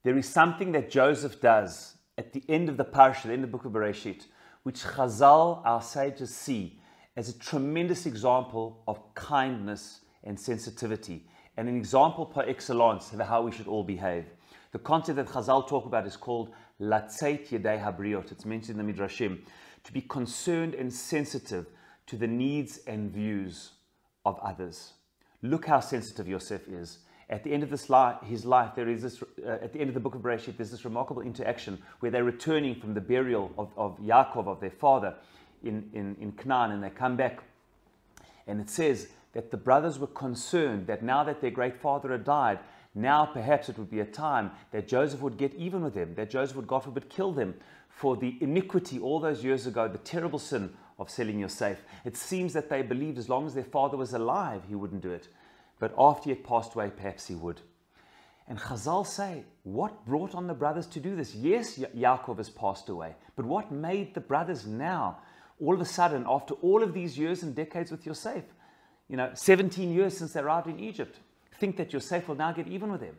There is something that Joseph does at the end of the parasha, the end of the Book of Bereishit, which Chazal, our sages, see as a tremendous example of kindness and sensitivity, and an example par excellence of how we should all behave. The concept that Chazal talk about is called Latzeit Yedei Habriot. It's mentioned in the Midrashim, to be concerned and sensitive to the needs and views of others. Look how sensitive Yosef is. At the end of his life, there is this. At the end of the Book of Bereishit, there's this remarkable interaction where they're returning from the burial of Yaakov, of their father, in Canaan, and they come back, and it says that the brothers were concerned that now that their great father had died, now perhaps it would be a time that Joseph would get even with them, that Joseph would, God forbid, kill them for the iniquity all those years ago, the terrible sin of selling Yosef. It seems that they believed as long as their father was alive, he wouldn't do it. But after he had passed away, perhaps he would. And Chazal say, what brought on the brothers to do this? Yes, Yaakov has passed away, but what made the brothers now, all of a sudden, after all of these years and decades with Yosef, 17 years since they arrived in Egypt, think that Yosef will now get even with them?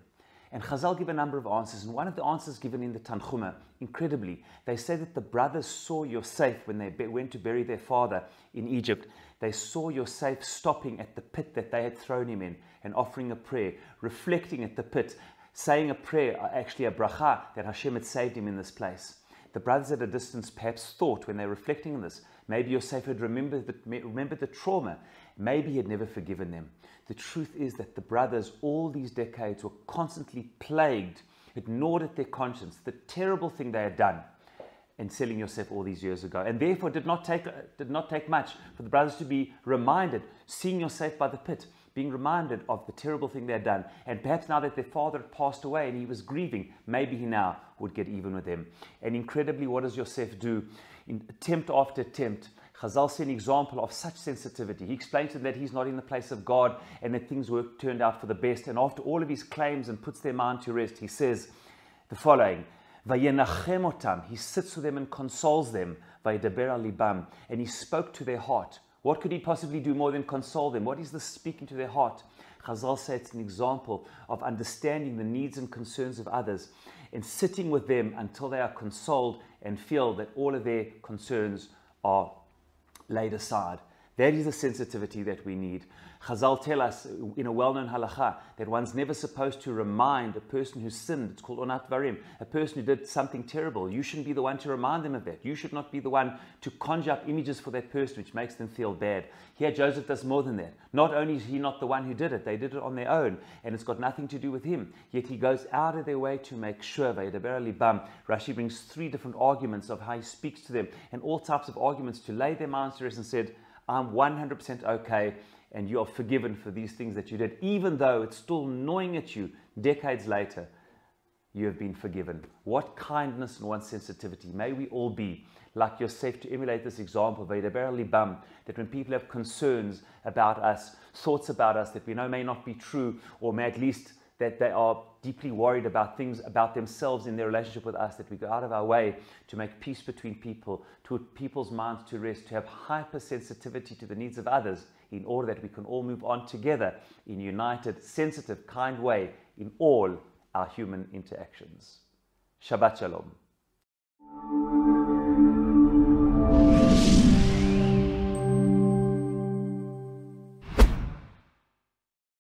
And Chazal give a number of answers, and one of the answers given in the Tanchuma, incredibly, they say that the brothers saw Yosef when they went to bury their father in Egypt. They saw Yosef stopping at the pit that they had thrown him in and offering a prayer, reflecting at the pit, saying a prayer, actually a beracha, that Hashem had saved him in this place. The brothers at a distance perhaps thought, when they were reflecting on this, maybe Yosef had remembered the trauma. Maybe he had never forgiven them. The truth is that the brothers, all these decades, were constantly plagued, it gnawed at their conscience, the terrible thing they had done in selling Yosef all these years ago. And therefore did not take much for the brothers to be reminded, seeing Yosef by the pit, being reminded of the terrible thing they had done. And perhaps now that their father had passed away and he was grieving, maybe he now would get even with them. And incredibly, what does Yosef do? In attempt after attempt, Chazal see an example of such sensitivity. He explains to them that he's not in the place of God and that things turned out for the best. And after all of his claims and puts their mind to rest, he says the following, Vayenachem otam, he sits with them and consoles them, Vayedaber al libam, and he spoke to their heart. What could he possibly do more than console them? What is this speaking to their heart? Chazal say it's an example of understanding the needs and concerns of others and sitting with them until they are consoled and feel that all of their concerns are laid aside. That is the sensitivity that we need. Chazal tell us in a well-known halacha that one's never supposed to remind a person who sinned. It's called onat varim. A person who did something terrible. You shouldn't be the one to remind them of that. You should not be the one to conjure up images for that person which makes them feel bad. Here Joseph does more than that. Not only is he not the one who did it, they did it on their own and it's got nothing to do with him. Yet he goes out of their way to make sure. Rashi brings 3 different arguments of how he speaks to them and all types of arguments to lay their minds to rest and said, I'm 100% okay, and you are forgiven for these things that you did. Even though it's still gnawing at you decades later, you have been forgiven. What kindness and what sensitivity. May we all be like Yosef to emulate this example, that when people have concerns about us, thoughts about us that we know may not be true, or may at least that they are deeply worried about things about themselves in their relationship with us, that we go out of our way to make peace between people, to put people's minds to rest, to have hypersensitivity to the needs of others, in order that we can all move on together in a united, sensitive, kind way in all our human interactions. Shabbat Shalom.